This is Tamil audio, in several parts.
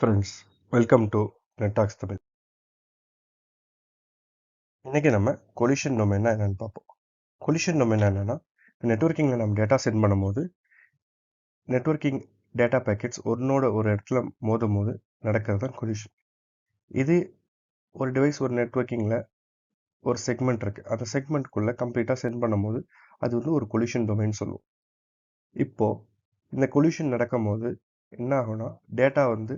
ஃப்ரெண்ட்ஸ், வெல்கம் டு நெட்டாக்ஸ் தமிழ். இன்னைக்கு நம்ம கொலிஷன் டொமைன்னா என்னன்னு பார்ப்போம். கொலிஷன் டொமைன் என்னன்னா, நெட்வொர்க்கிங்கில் நம்ம டேட்டா சென்ட் பண்ணும்போது நெட்வொர்க்கிங் டேட்டா பேக்கெட்ஸ் ஒன்னோட ஒரு இடத்துல மோதும் போது நடக்கிறது தான் கொலிஷன். இது ஒரு டிவைஸ் ஒரு நெட்வொர்க்கிங்கில் ஒரு செக்மெண்ட் இருக்கு. அந்த செக்மெண்ட்குள்ளே கம்ப்ளீட்டாக சென்ட் பண்ணும்போது அது வந்து ஒரு கொலிஷன் டொமைன் சொல்லுவோம். இப்போ இந்த கொலிஷன் நடக்கும் போது என்ன ஆகும்னா, டேட்டா வந்து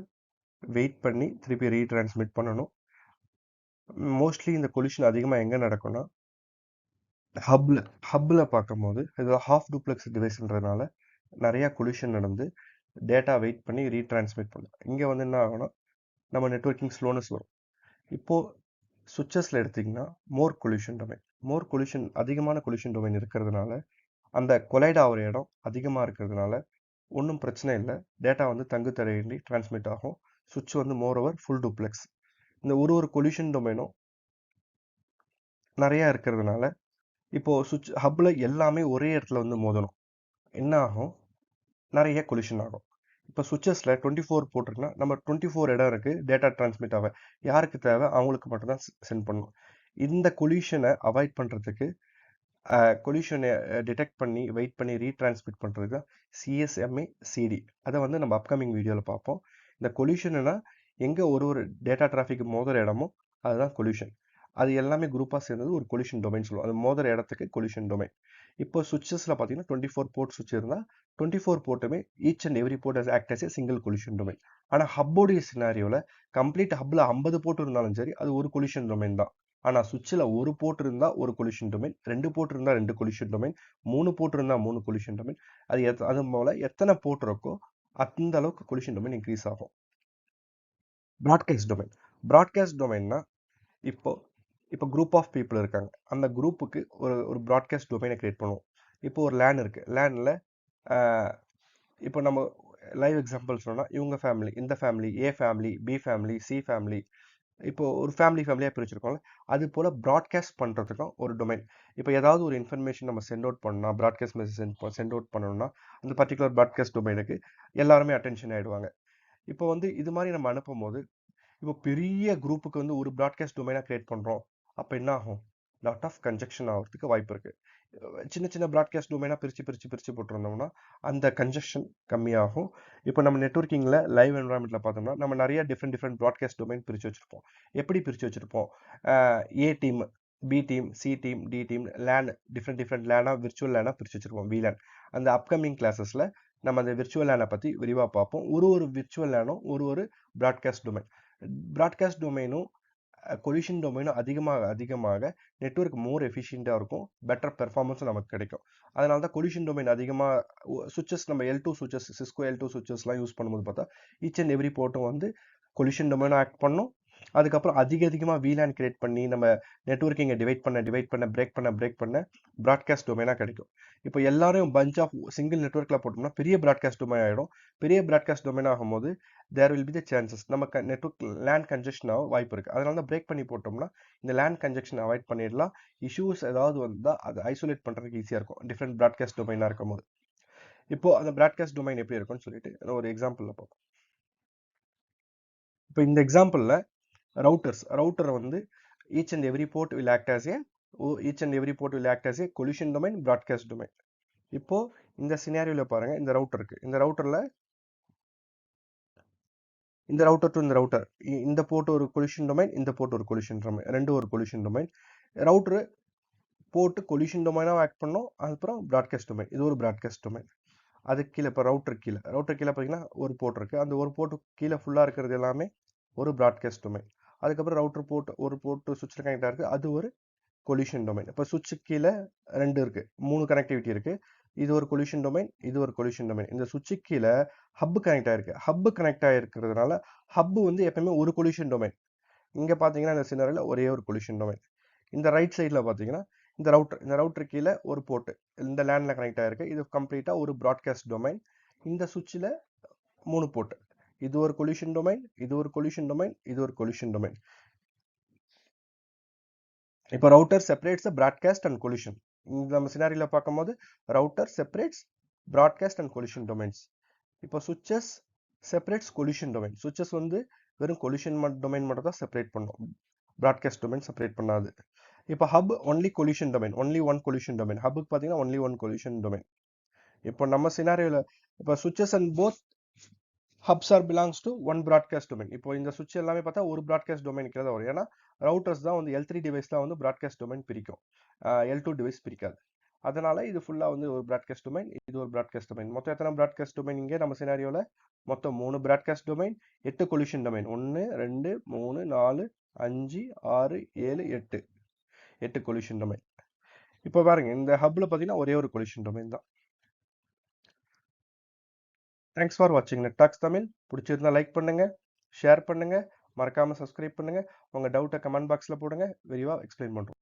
வெயிட் பண்ணி திருப்பி ரீட்ரான்ஸ்மிட் பண்ணணும். மோஸ்ட்லி இந்த கொலிஷன் அதிகமாக எங்கே நடக்கும்னா, ஹப்பில் பார்க்கும்போது இது ஹாஃப் டூப்ளெக்ஸ் டிவைஸ்ன்றதுனால நிறையா கொலிஷன் நடந்து டேட்டா வெயிட் பண்ணி ரீட்ரான்ஸ்மிட் பண்ணும். இங்கே வந்து என்ன ஆகும்னா, நம்ம நெட்வொர்க்கிங் ஸ்லோனஸ் வரும். இப்போது சுவிச்சஸில் எடுத்திங்கன்னா மோர் கொலிஷன் அதிகமான கொலிஷன் டொமைன் இருக்கிறதுனால அந்த கொலைட் ஆகிற இடம் அதிகமாக இருக்கிறதுனால ஒன்றும் பிரச்சனை இல்லை. டேட்டா வந்து தங்கு தடையின்றி டிரான்ஸ்மிட் ஆகும். சுவிட்ச் வந்து மோர் ஓவர் ஃபுல் டூப்ளெக்ஸ். இந்த ஒரு கொலிஷன் டொமைனும் நிறையா இருக்கிறதுனால இப்போது சுவிட்ச் ஹப்பில் எல்லாமே ஒரே இடத்துல வந்து மோதணும். என்ன ஆகும், நிறைய கொலிஷன் ஆகும். இப்போ சுவிச்சஸில் 24 போட்டிருக்குன்னா நம்ம 24 இடம் இருக்குது டேட்டா டிரான்ஸ்மிட் ஆக. யாருக்கு தேவை அவங்களுக்கு மட்டும்தான் சென்ட் பண்ணணும். இந்த கொலிஷனை அவாய்ட் பண்ணுறதுக்கு கொலிஷனை டிடெக்ட் பண்ணி வெயிட் பண்ணி ரீட்ரான்ஸ்மிட் பண்ணுறது தான் சிஎஸ்எம்ஏ சிடி. அதை வந்து நம்ம அப்கமிங் வீடியோவில் பார்ப்போம். இந்த கொலிஷன்னா எங்கே ஒரு டேட்டா டிராஃபிக் மோதுற இடமோ அதுதான் கொலிஷன். அது எல்லாமே குரூப்பாக சேர்ந்தது ஒரு கொலிஷன் டொமைன் சொல்லுவோம். அது மோதுற இடத்துக்கு கொலிஷன் டொமைன். இப்போ சுவிச்சஸில் பார்த்தீங்கன்னா 24 போர்ட் சுவிட்ச் இருந்தால் 24 போர்ட்டுமே each and every port act as a single collision domain. ஆனால் ஹப்போடைய சினாரியோவில் கம்ப்ளீட் ஹப்பில் 50 போர்ட் இருந்தாலும் சரி அது ஒரு கொலிஷன் டொமைன் தான். ஆனால் சுவிட்சில் ஒரு போர்ட் இருந்தால் ஒரு கொலிஷன் டொமைன், 2 போர்ட் இருந்தால் 2 கொலிஷன் டொமைன், 3 போர்ட் இருந்தால் 3 கொலிஷன் டொமைன். அது போல் எத்தனை போர்ட் இருக்கோ அந்த அளவுக்கு கொலிஷன் டொமைன் இன்க்ரீஸ் ஆகும். ப்ராட்காஸ்ட் டொமைன்னா இப்போ குரூப் ஆஃப் பீப்புள் இருக்காங்க. அந்த குரூப்புக்கு ஒரு ப்ராட்காஸ்ட் டொமைனை கிரியேட் பண்ணுவோம். இப்போ ஒரு லேன் இருக்குது. லேனில் இப்போ நம்ம லைவ் எக்ஸாம்பிள் சொன்னால் இவங்க ஃபேமிலி, இந்த family, A family, B family, C family, இப்போது ஒரு ஃபேமிலியாக பிரிச்சிருக்கோம்ல, அது போல் ப்ராட்காஸ்ட் பண்ணுறதுக்கும் ஒரு டொமைன். இப்போ ஏதாவது ஒரு இன்ஃபர்மேஷன் நம்ம சென்ட் அவுட் பண்ணால் ப்ராட்காஸ்ட் மெசேஜ் சென்ட் அவுட் பண்ணணும்னா அந்த பர்டிகுலர் ப்ராட்காஸ்ட் டொமைனுக்கு எல்லாருமே அட்டென்ஷன் ஆகிடுவாங்க. இப்போ வந்து இது மாதிரி நம்ம அனுப்பும் போது இப்போ பெரிய குரூப்புக்கு வந்து ஒரு ப்ராட்காஸ்ட் டொமைனாக கிரியேட் பண்ணுறோம். அப்போ என்ன ஆகும், லாட் ஆஃப் கன்ஜெக்ஷன் ஆகிறதுக்கு வாய்ப்பு இருக்குது. சின்ன சின்ன ப்ராட்காஸ்ட் டொமைனாக பிரித்து போட்டிருந்தோம்னா அந்த கன்ஜெக்ஷன் கம்மியாகும். இப்போ நம்ம நெட்வொர்க்கிங்கில் லைவ் என்வரான்மெண்ட்டில் பார்த்தோம்னா நம்ம நிறைய டிஃப்ரெண்ட் ப்ராட்காஸ்ட் டொமைன் பிரித்து வச்சுருப்போம். எப்படி பிரித்து வச்சுருப்போம், A team, B team, C team, D team, LAN different லேனாக விர்ச்சுவல் லேனாக பிரித்து வச்சுருப்போம். VLAN அந்த அப்கமிங் கிளாஸஸில் நம்ம அந்த விர்ச்சுவல் லேனை பற்றி விரிவாக பார்ப்போம். ஒரு விர்ச்சுவல் லேனும் ஒரு ப்ராட்காஸ்ட் டொமைன். ப்ராட்காஸ்ட் டொமைனும் கொலிஷன் டொமைனும் அதிகமாக நெட்வொர்க் மோர் எஃபிஷியண்ட்டாக இருக்கும். பெட்டர் பெர்ஃபார்மன்ஸும் நமக்கு கிடைக்கும். அதனால தான் கொலிஷன் டொமைன் அதிகமாக சுவிச்சஸ் நம்ம L2 switches, Cisco L2 சுவிச்சஸ்லாம் use பண்ணும்போது பார்த்தா ஈச் அண்ட் எவ்ரி போர்ட்டும் வந்து கொலிஷன் டொமைனும் ஆக்ட் பண்ணும். அதுக்கப்புறம் அதிகமாக VLAN கிரியேட் பண்ணி நம்ம நெட்வொர்க்கிங்கை டிவைட் பண்ண பிரேக் பண்ண ப்ராட்காஸ்ட் டொமைனாக கிடைக்கும். இப்போ எல்லாரும் பஞ்ச் ஆஃப் சிங்கிள் நெட்வொர்க்கில் போட்டோம்னா பெரிய ப்ராட்காஸ்ட் டொமைன் ஆகிடும். பெரிய ப்ராட்காஸ்ட் டொமைன் ஆகும்போது there will be the chances நம்ம நெட்வொர்க் லேண்ட் கன்ஜெக்ஷன் ஆக வாய்ப்பு இருக்குது. அதனால தான் பிரேக் பண்ணி போட்டோம்னா இந்த லேண்ட் கன்ஜெக்ஷன் அவாய்ட் பண்ணிடலாம். இஷ்யூஸ் ஏதாவது வந்தால் அதை ஐசோலேட் பண்ணுறதுக்கு ஈஸியாக இருக்கும் டிஃப்ரெண்ட் ப்ராட்காஸ்ட் டொமைனாக இருக்கும் போது. இப்போது அந்த ப்ராட்காஸ்ட் டொமைன் எப்படி இருக்கும்னு சொல்லிட்டு ஒரு எக்ஸாம்பிளில் பார்ப்போம். இப்போ இந்த எக்ஸாம்பிளில் ரவுட்டர் வந்து each and every port will act as a collision domain, broadcast domain. இப்போ இந்த சினாரியோல பாருங்க, இந்த ரவுட்டர் இருக்கு. இந்த ரவுட்டர்ல இந்த ரவுட்டர் டு இந்த ரவுட்டர் இந்த போர்ட் ஒரு கொலிஷன் டொமைன், இந்த போர்ட் ஒரு கொலிஷன் டொமைன், ரெண்டு ஒரு collision domain. Router port collision டொமைனா ஆக்ட் பண்ணும். அதுக்கப்புறம் ப்ராட்காஸ்ட் டொமைன், இது ஒரு ப்ராட்காஸ்ட் டொமைன். அதுக்கு கீழே இப்போ ரவுட்டர் கீழே பார்த்தீங்கன்னா ஒரு போர்ட் இருக்கு. அந்த ஒரு போர்ட் கீழே ஃபுல்லாக இருக்கிறது எல்லாமே ஒரு ப்ராட்காஸ்ட் டொமைன். அதுக்கப்புறம் ரவுட்டர் போர்ட் ஒரு போர்ட் சுவிட்ச் கனெக்ட் ஆகிருக்கு, அது ஒரு கொலிஷன் டொமைன். இப்போ சுவிட்சு கீழே 2 இருக்கு, 3 கனெக்டிவிட்டி இருக்கு. இது ஒரு கொலிஷன் டொமைன், இது ஒரு கொலிஷன் டொமைன். இந்த சுவிட்சு கீழே ஹப் கனெக்ட் ஆயிருக்கு. ஹப் கனெக்ட் ஆகிருக்கிறதுனால ஹப் வந்து எப்பவுமே ஒரு கொலிஷன் டொமைன். இங்கே பார்த்தீங்கன்னா இந்த சினாரியில் ஒரே ஒரு கொலிஷன் டொமைன். இந்த ரைட் சைடில் பார்த்தீங்கன்னா இந்த ரவுட்டர் கீழே ஒரு போர்ட் இந்த லேண்டில் கனெக்ட் ஆகிருக்கு. இது கம்ப்ளீட்டாக ஒரு ப்ராட்காஸ்ட் டொமைன். இந்த சுவிட்சில் 3 போர்ட். இது ஒரு கொலிஷன் டொமைன், இது ஒரு கொலிஷன் டொமைன், இது ஒரு கொலிஷன் டொமைன். இப்போ router separates broadcast and collision. நம்ம சினாரியில் பார்க்கும்போது router separates broadcast and collision domains. இப்போ switches separates collision domain. Switches வந்து வெறும் கொலிஷன் டொமைன் மட்டும் தான் செப்பரேட் பண்ணும், ப்ராட்காஸ்ட் டொமைன் செப்பரேட் பண்ணாது. இப்போ hub only collision domain, only one collision domain. ஹப்புக்கு பார்த்தீங்கன்னா ஒன்லி ஒன் கொலிஷன் டொமைன். இப்போ நம்ம சினாரியோவில் இப்போ switches and both hubs are belongs to one broadcast domain. இப்போ இந்த சுவிட்ச் எல்லாமே பார்த்தா ஒரு ப்ராட்காஸ்ட் டொமைனுக்கு தான் வரும். ஏன்னா ரவுட்டர்ஸ் தான் வந்து L3 டிவைஸ் தான் வந்து ப்ராட்காஸ்ட் டொமைன் பிரிக்கும், L2 டிவைஸ் பிரிக்காது. அதனால இது ஃபுல்லாக வந்து ஒரு ப்ராட்காஸ்ட் டொமைன், இது ஒரு ப்ராட்காஸ்ட் டொமைன். மொத்தம் எத்தனை ப்ராட்காஸ்ட் டொமைன் இங்கே நம்ம சினாரியோவில்? மொத்தம் 3 broadcast domain, 8 collision domain. 1 2 3 4 5 6 7 8, 8 collision domain. இப்போ பாருங்க, இந்த ஹப்ல பார்த்தீங்கன்னா ஒரே ஒரு கொலிஷன் டொமைன் தான். தேங்க்ஸ் ஃபார் வாட்சிங் நெட் டாக்ஸ் தமிழ். பிடிச்சிருந்தா லைக் பண்ணுங்க, ஷேர் பண்ணுங்க, மறக்காம சப்ஸ்கிரைப் பண்ணுங்க. உங்க டவுட்டை கமெண்ட் பாக்ஸ்ல போடுங்க, விரிவா எக்ஸ்பிளைன் பண்றோம்.